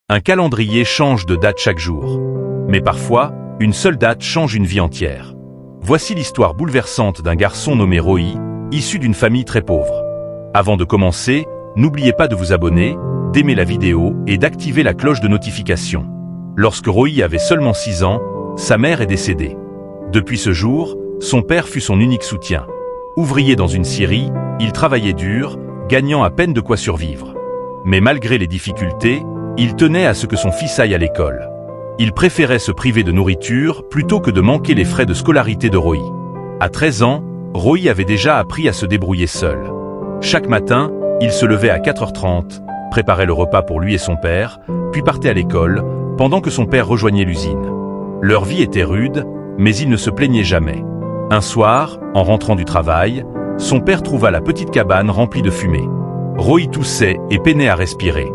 Un calendrier change de date chaque jour. Mais parfois, une seule date change une vie entière. Voici l'histoire bouleversante d'un garçon nommé Roy, issu d'une famille très pauvre. Avant de commencer, n'oubliez pas de vous abonner, d'aimer la vidéo et d'activer la cloche de notification. Lorsque Roy avait seulement 6 ans, sa mère est décédée. Depuis ce jour, son père fut son unique soutien. Ouvrier dans une scierie, il travaillait dur, gagnant à peine de quoi survivre. Mais malgré les difficultés, il tenait à ce que son fils aille à l'école. Il préférait se priver de nourriture plutôt que de manquer les frais de scolarité de Roy. À 13 ans, Roy avait déjà appris à se débrouiller seul. Chaque matin, il se levait à 4h30, préparait le repas pour lui et son père, puis partait à l'école, pendant que son père rejoignait l'usine. Leur vie était rude, mais il ne se plaignait jamais. Un soir, en rentrant du travail, son père trouva la petite cabane remplie de fumée. Roy toussait et peinait à respirer.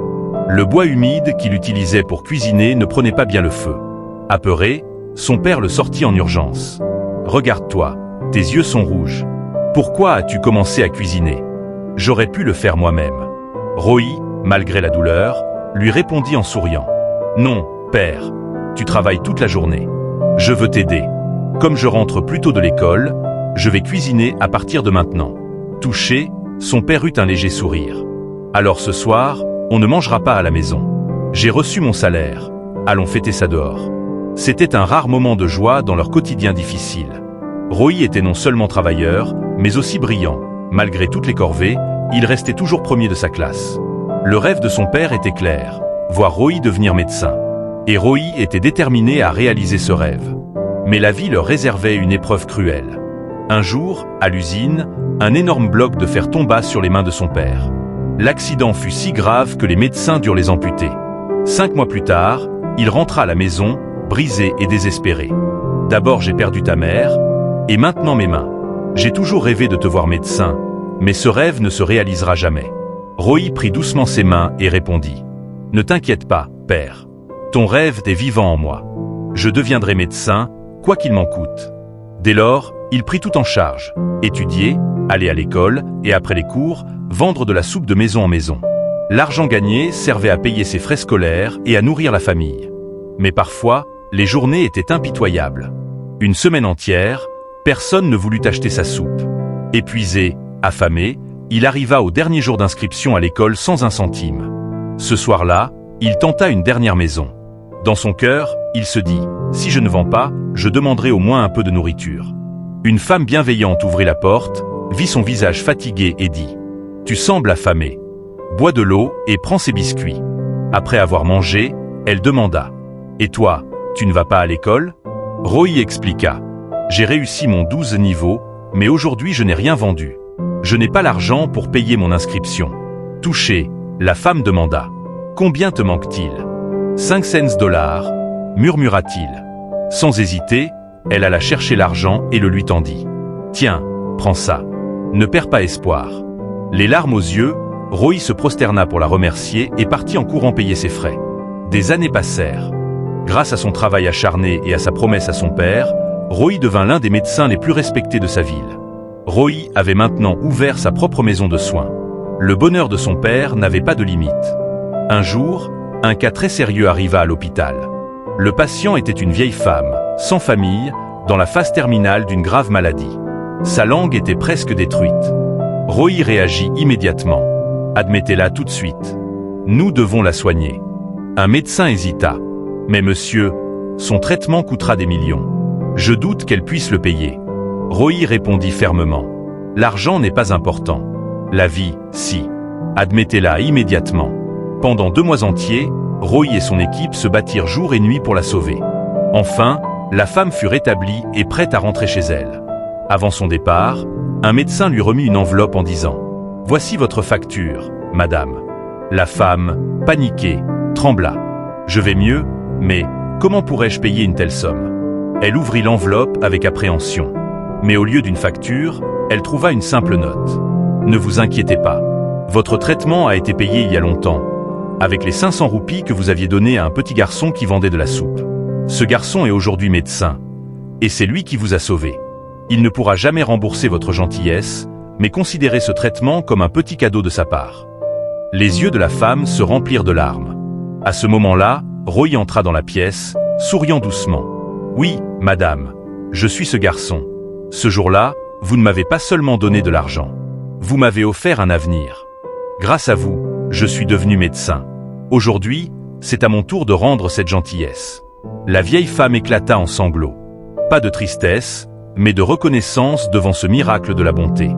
Le bois humide qu'il utilisait pour cuisiner ne prenait pas bien le feu. Apeuré, son père le sortit en urgence. « Regarde-toi, tes yeux sont rouges. Pourquoi as-tu commencé à cuisiner? J'aurais pu le faire moi-même. » Roy, malgré la douleur, lui répondit en souriant. « Non, père, tu travailles toute la journée. Je veux t'aider. Comme je rentre plus tôt de l'école, je vais cuisiner à partir de maintenant. » Touché, son père eut un léger sourire. « Alors ce soir, on ne mangera pas à la maison. J'ai reçu mon salaire. Allons fêter ça dehors. » C'était un rare moment de joie dans leur quotidien difficile. Roy était non seulement travailleur, mais aussi brillant. Malgré toutes les corvées, il restait toujours premier de sa classe. Le rêve de son père était clair, voir Roy devenir médecin. Et Roy était déterminé à réaliser ce rêve. Mais la vie leur réservait une épreuve cruelle. Un jour, à l'usine, un énorme bloc de fer tomba sur les mains de son père. L'accident fut si grave que les médecins durent les amputer. 5 mois plus tard, il rentra à la maison, brisé et désespéré. « D'abord j'ai perdu ta mère, et maintenant mes mains. J'ai toujours rêvé de te voir médecin, mais ce rêve ne se réalisera jamais. » Roy prit doucement ses mains et répondit. « Ne t'inquiète pas, père. Ton rêve est vivant en moi. Je deviendrai médecin, quoi qu'il m'en coûte. » Dès lors, il prit tout en charge, étudier, aller à l'école et après les cours, vendre de la soupe de maison en maison. L'argent gagné servait à payer ses frais scolaires et à nourrir la famille. Mais parfois, les journées étaient impitoyables. Une semaine entière, personne ne voulut acheter sa soupe. Épuisé, affamé, il arriva au dernier jour d'inscription à l'école sans un centime. Ce soir-là, il tenta une dernière maison. Dans son cœur, il se dit « Si je ne vends pas, je demanderai au moins un peu de nourriture. » Une femme bienveillante ouvrit la porte, vit son visage fatigué et dit « Tu sembles affamé. Bois de l'eau et prends ces biscuits. » Après avoir mangé, elle demanda « Et toi, tu ne vas pas à l'école ?» Roy expliqua « J'ai réussi mon 12 niveau, mais aujourd'hui je n'ai rien vendu. Je n'ai pas l'argent pour payer mon inscription. » Touchée, la femme demanda « Combien te manque-t-il ?»« 5 cents, murmura-t-il. Sans hésiter, elle alla chercher l'argent et le lui tendit. « Tiens, prends ça. Ne perds pas espoir. » Les larmes aux yeux, Roy se prosterna pour la remercier et partit en courant payer ses frais. Des années passèrent. Grâce à son travail acharné et à sa promesse à son père, Roy devint l'un des médecins les plus respectés de sa ville. Roy avait maintenant ouvert sa propre maison de soins. Le bonheur de son père n'avait pas de limite. Un jour, un cas très sérieux arriva à l'hôpital. Le patient était une vieille femme, sans famille, dans la phase terminale d'une grave maladie. Sa langue était presque détruite. Roy réagit immédiatement. « Admettez-la tout de suite. Nous devons la soigner. » Un médecin hésita. « Mais monsieur, son traitement coûtera des millions. Je doute qu'elle puisse le payer. » Roy répondit fermement. « L'argent n'est pas important. La vie, si. Admettez-la immédiatement. » Pendant 2 mois entiers, Roy et son équipe se battirent jour et nuit pour la sauver. Enfin, la femme fut rétablie et prête à rentrer chez elle. Avant son départ, un médecin lui remit une enveloppe en disant « Voici votre facture, madame. » La femme, paniquée, trembla. « Je vais mieux, mais comment pourrais-je payer une telle somme ?» Elle ouvrit l'enveloppe avec appréhension. Mais au lieu d'une facture, elle trouva une simple note. « Ne vous inquiétez pas. Votre traitement a été payé il y a longtemps, avec les 500 roupies que vous aviez données à un petit garçon qui vendait de la soupe. Ce garçon est aujourd'hui médecin, et c'est lui qui vous a sauvé. Il ne pourra jamais rembourser votre gentillesse, mais considérez ce traitement comme un petit cadeau de sa part. » Les yeux de la femme se remplirent de larmes. À ce moment-là, Roy entra dans la pièce, souriant doucement. « Oui, madame, je suis ce garçon. Ce jour-là, vous ne m'avez pas seulement donné de l'argent. Vous m'avez offert un avenir. Grâce à vous, je suis devenu médecin. Aujourd'hui, c'est à mon tour de rendre cette gentillesse. » La vieille femme éclata en sanglots. Pas de tristesse, mais de reconnaissance devant ce miracle de la bonté.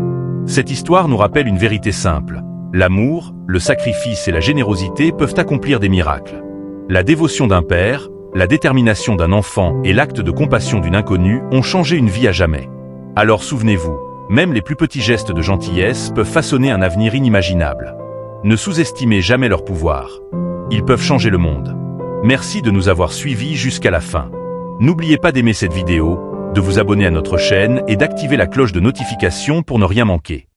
Cette histoire nous rappelle une vérité simple. L'amour, le sacrifice et la générosité peuvent accomplir des miracles. La dévotion d'un père, la détermination d'un enfant et l'acte de compassion d'une inconnue ont changé une vie à jamais. Alors souvenez-vous, même les plus petits gestes de gentillesse peuvent façonner un avenir inimaginable. Ne sous-estimez jamais leur pouvoir. Ils peuvent changer le monde. Merci de nous avoir suivis jusqu'à la fin. N'oubliez pas d'aimer cette vidéo, de vous abonner à notre chaîne et d'activer la cloche de notification pour ne rien manquer.